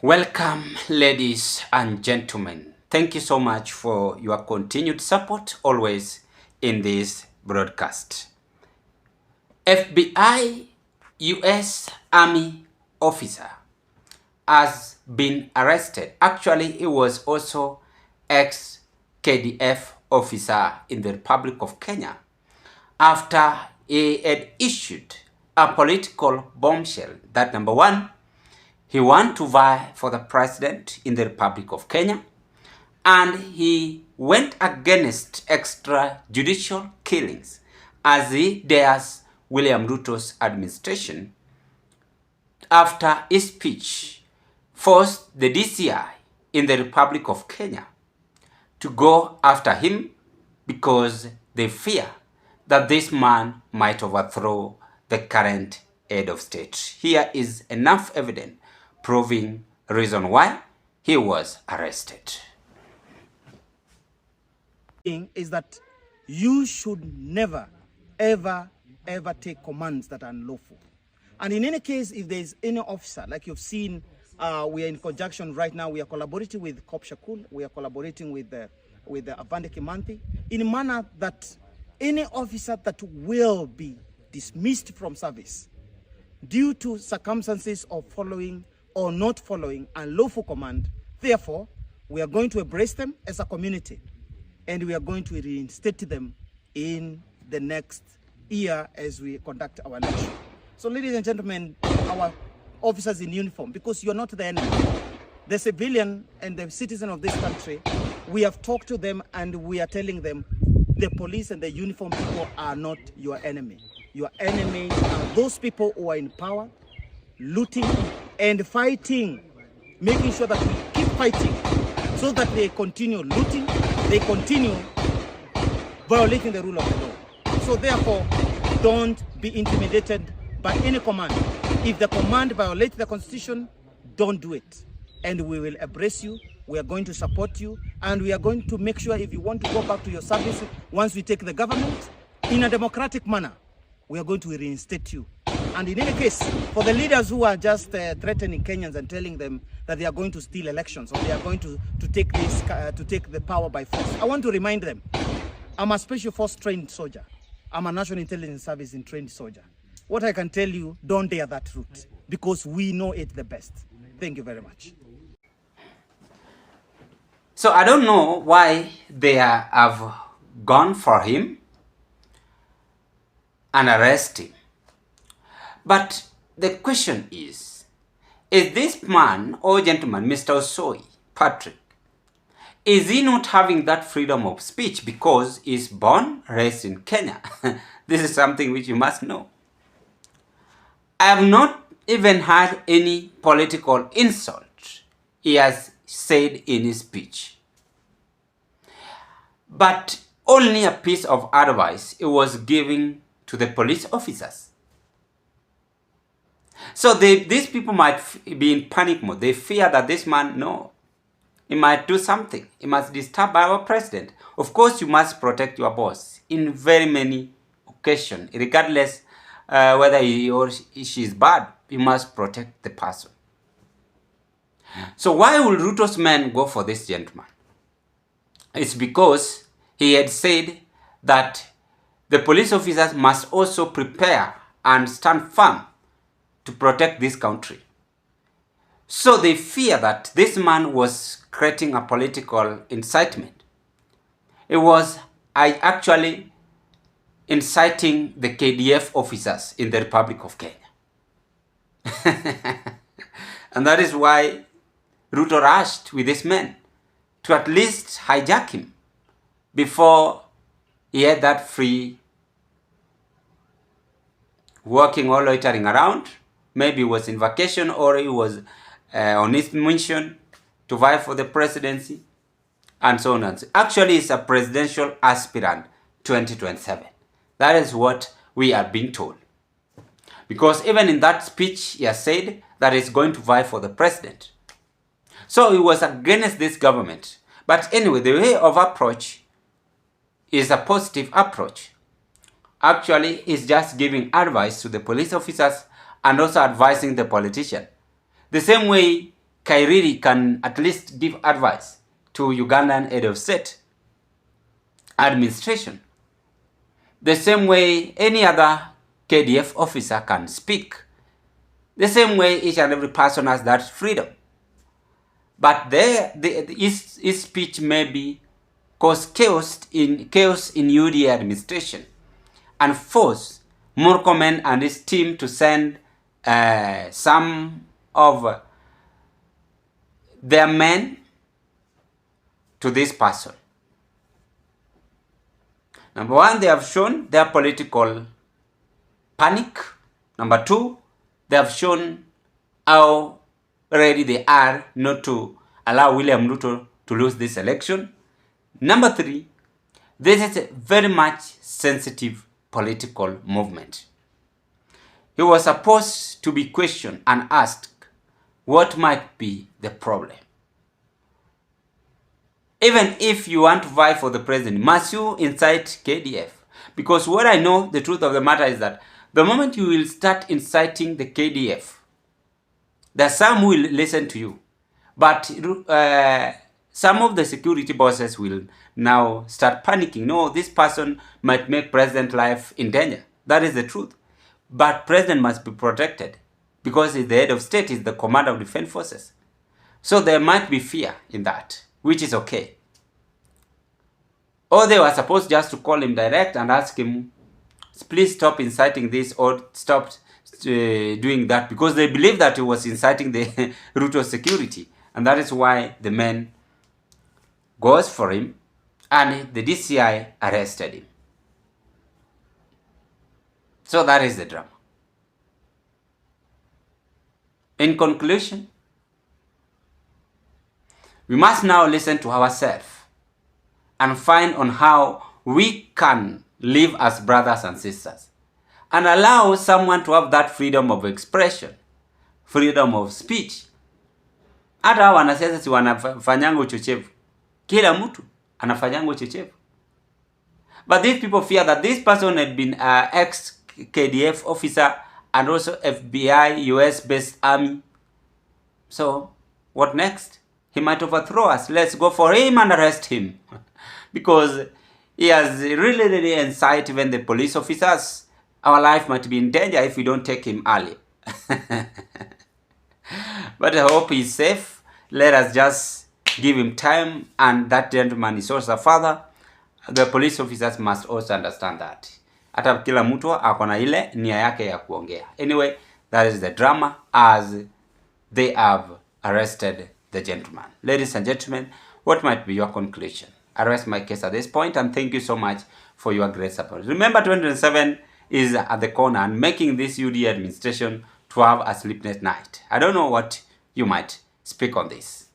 Welcome, ladies and gentlemen. Thank you so much for your continued support always in this broadcast. FBI US Army officer has been arrested. Actually, he was also ex-KDF officer in the Republic of Kenya after he had issued a political bombshell that, number one, he wanted to vie for the president in the Republic of Kenya, and he went against extrajudicial killings as he dares William Ruto's administration after his speech forced the DCI in the Republic of Kenya to go after him because they fear that this man might overthrow the current head of state. Here is enough evidence proving reason why he was arrested. Is that you should never, ever take commands that are unlawful. And in any case, if there is any officer, like you've seen, we are in conjunction right now, we are collaborating with COUP, we are collaborating with the Avande Kimanthi, in a manner that any officer that will be dismissed from service due to circumstances of following or not following unlawful command, therefore, we are going to embrace them as a community and we are going to reinstate them in the next year as we conduct our election. So ladies and gentlemen, our officers in uniform, because you're not the enemy, the civilian and the citizen of this country, we have talked to them and we are telling them the police and the uniform people are not your enemy. Your enemy are those people who are in power, looting and fighting, making sure that we keep fighting so that they continue looting, they continue violating the rule of the law. So therefore, don't be intimidated by any command. If the command violates the constitution, don't do it. And we will embrace you, we are going to support you, and we are going to make sure if you want to go back to your service once we take the government, in a democratic manner, we are going to reinstate you. And in any case, for the leaders who are just threatening Kenyans and telling them that they are going to steal elections or they are going to take the power by force, I want to remind them, I'm a special force trained soldier. I'm a National Intelligence Service in trained soldier. What I can tell you, don't dare that route because we know it the best. Thank you very much. So I don't know why they have gone for him and arrest him. But the question is this man or gentleman, Mr. Osoi, Patrick, is he not having that freedom of speech because he's born, raised in Kenya? This is something which you must know. I have not even had any political insult he has said in his speech. But only a piece of advice he was giving to the police officers. So these people might be in panic mode. They fear that this man, no, he might do something. He must disturb our president. Of course, you must protect your boss in very many occasions, regardless whether he or she is bad. You must protect the person. So why will Ruto's men go for this gentleman? It's because he had said that the police officers must also prepare and stand firm to protect this country. So they fear that this man was creating a political incitement. It was actually inciting the KDF officers in the Republic of Kenya. And that is why Ruto rushed with his men to at least hijack him before he had that free walking or loitering around. Maybe he was in vacation or he was on his mission to vie for the presidency and so on and so on. Actually, he's a presidential aspirant 2027. That is what we are being told. Because even in that speech, he has said that he's going to vie for the president. So he was against this government. But anyway, the way of approach is a positive approach. Actually, he's just giving advice to the police officers and also advising the politician. The same way Kairiri can at least give advice to Ugandan head of state administration. The same way any other KDF officer can speak. The same way each and every person has that freedom. But his speech may be cause chaos in UDA administration and force Murkomen and his team to send some of their men to this person. Number one, they have shown their political panic. Number two, they have shown how ready they are not to allow William Ruto to lose this election. Number three, this is a very much sensitive political movement. He was supposed to be questioned and asked what might be the problem. Even if you want to vie for the president, must you incite KDF? Because what I know, the truth of the matter is that the moment you will start inciting the KDF, there are some who will listen to you. But some of the security bosses will now start panicking. No, this person might make president life in danger. That is the truth. But president must be protected because he's the head of state, is the commander of defense forces. So there might be fear in that, which is okay. Or they were supposed just to call him direct and ask him, please stop inciting this or stop doing that, because they believe that he was inciting the Ruto security. And that is why the men goes for him and the DCI arrested him. So that is the drama. In conclusion, we must now listen to ourselves and find on how we can live as brothers and sisters and allow someone to have that freedom of expression, freedom of speech. Hata wanasiasa si wanafanyanga uchochevu. Kila mtu anafanyanga uchochevu. But these people fear that this person had been an ex-KDF officer and also FBI, US-based army. So, what next? He might overthrow us. Let's go for him and arrest him. Because he has really incited even the police officers. Our life might be in danger if we don't take him early. But I hope he's safe. Let us just give him time. And that gentleman is also a father. The police officers must also understand that. Hata kila mtu akona ile nia yake ya kuongea. Anyway, that is the drama as they have arrested the gentleman. Ladies and gentlemen, what might be your conclusion? I rest my case at this point and thank you so much for your great support. Remember, 2027 is at the corner and making this UD administration to have a sleepless night. I don't know what you might speak on this.